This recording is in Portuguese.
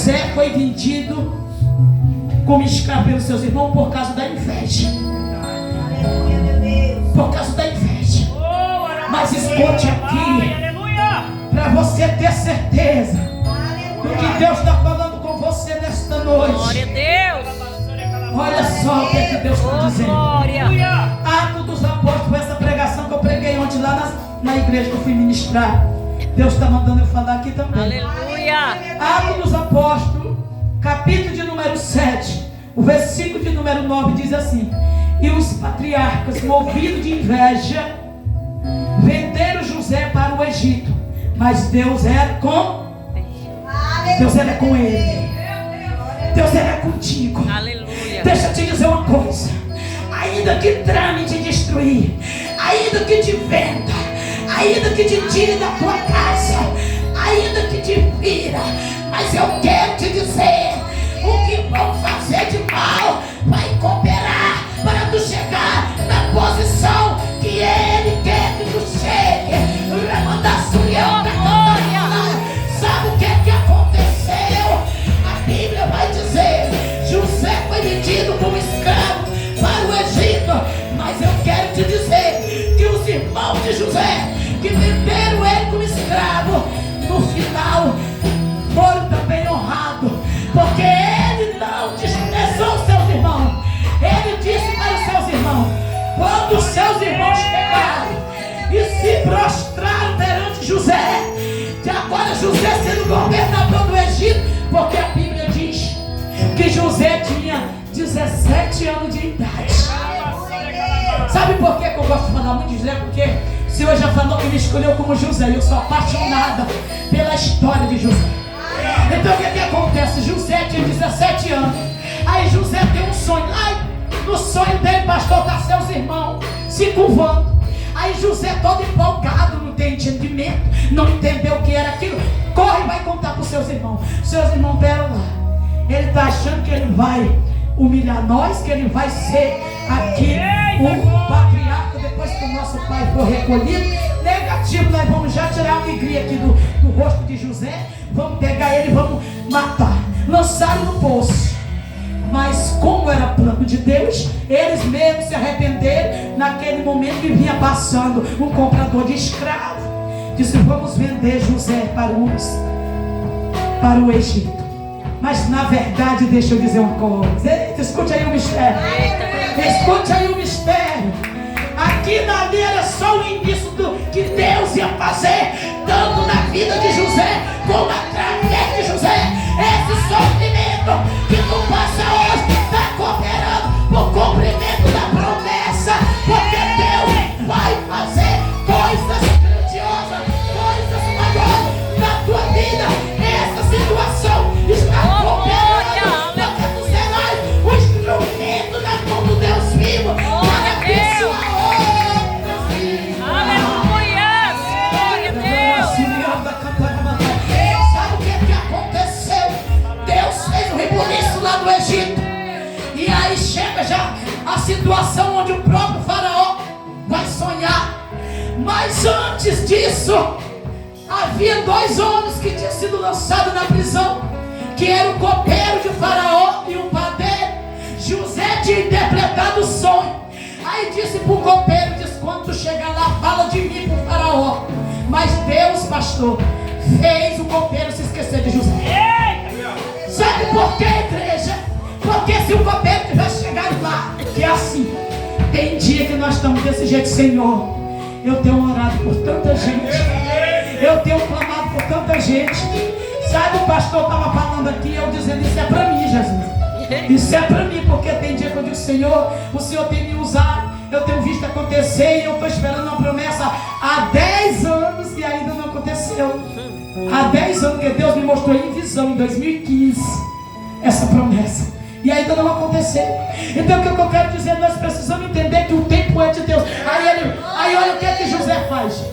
José foi vendido como escravo pelos seus irmãos por causa da inveja. Por causa da inveja. Mas escute aqui, para você ter certeza do que Deus está falando com você nesta noite. Glória a Deus. Olha só o que é que Deus está dizendo. Glória. Atos dos Apóstolos, essa pregação que eu preguei ontem lá na igreja que eu fui ministrar. Deus está mandando eu falar aqui também. Aleluia. Atos dos Apóstolos, capítulo de número 7, o versículo de número 9 diz assim: e os patriarcas, movidos de inveja, venderam José para o Egito, mas Deus era com ele. Deus era contigo. Aleluia. Deixa eu te dizer uma coisa: ainda que trame te destruir, ainda que te venda, ainda que te tire da tua casa, ainda que te vira, mas eu quero te dizer: o que vão fazer de mal vai cooperar para tu chegar na posição que Ele quer que tu chegue. Sabe o que é que aconteceu? A Bíblia vai dizer: José foi vendido como escravo para o Egito, mas eu quero te dizer que os irmãos de José, que venderam ele como escravo, no final foram também honrados, porque ele não desprezou seus irmãos. Ele disse para os seus irmãos: quando os seus irmãos chegaram e se prostraram perante José, que agora José sendo governador do Egito, porque a Bíblia diz que José tinha 17 anos de idade. Sabe por que eu gosto de falar muito de José? Porque o Senhor já falou que me escolheu como José, e eu sou apaixonada pela história de José. Então o que acontece? José tinha 17 anos. Aí José tem um sonho. No sonho dele, pastor, tá seus irmãos se curvando. Aí José todo empolgado, não tem entendimento, não entendeu o que era aquilo. Corre e vai contar para os seus irmãos. Seus irmãos deram lá. Ele está achando que ele vai humilhar nós, que ele vai ser aqui o patriarca depois que o nosso pai for recolhido. Negativo, nós vamos já tirar a alegria aqui do rosto de José. Vamos pegar ele e vamos matar. Lançaram no poço. Mas como era plano de Deus, eles mesmos se arrependeram. Naquele momento que vinha passando um comprador de escravo, disse: vamos vender José para o Egito. Mas na verdade, deixa eu dizer uma coisa. Eita, escute aí o mistério. Escute aí o mistério. Aqui dali era só o início do que Deus ia fazer, tanto na vida de José como através de José. Esse sofrimento que tu passa hoje está cooperando para o cumprimento da promessa, porque Deus vai fazer coisas grandiosas, coisas maiores na tua vida. Essa situação está cooperando para que tu serás o instrumento na mão do Deus vivo para abençoar outros vidas. Aleluia! Glória a Deus! Sabe o que aconteceu? Deus fez um rebuliço lá no Egito. E aí chega já a situação onde o próprio faraó vai sonhar. Mas antes disso, havia 2 homens que tinham sido lançados na prisão, que era o copeiro de faraó e o padeiro. José tinha interpretado o sonho. Aí disse para o copeiro: diz, quando tu chegar lá, fala de mim para o faraó. Mas Deus, pastor, fez o copeiro se esquecer de José. Sabe por quê, igreja? Porque se o copeiro tivesse chegado lá, que é assim, tem dia que nós estamos desse jeito: Senhor, eu tenho orado por tanta gente, eu tenho clamado por tanta gente. Sabe, o pastor estava falando aqui, eu dizendo: isso é para mim, Jesus. Isso é para mim, porque tem dia que eu digo: Senhor, o Senhor tem me usado, eu tenho visto acontecer, e eu estou esperando uma promessa há 10 anos e ainda não aconteceu. Há 10 anos que Deus me mostrou em visão, em 2015, essa promessa, e ainda não aconteceu. Então o que eu quero dizer, nós precisamos entender que o tempo é de Deus. Aí olha o que é que José faz.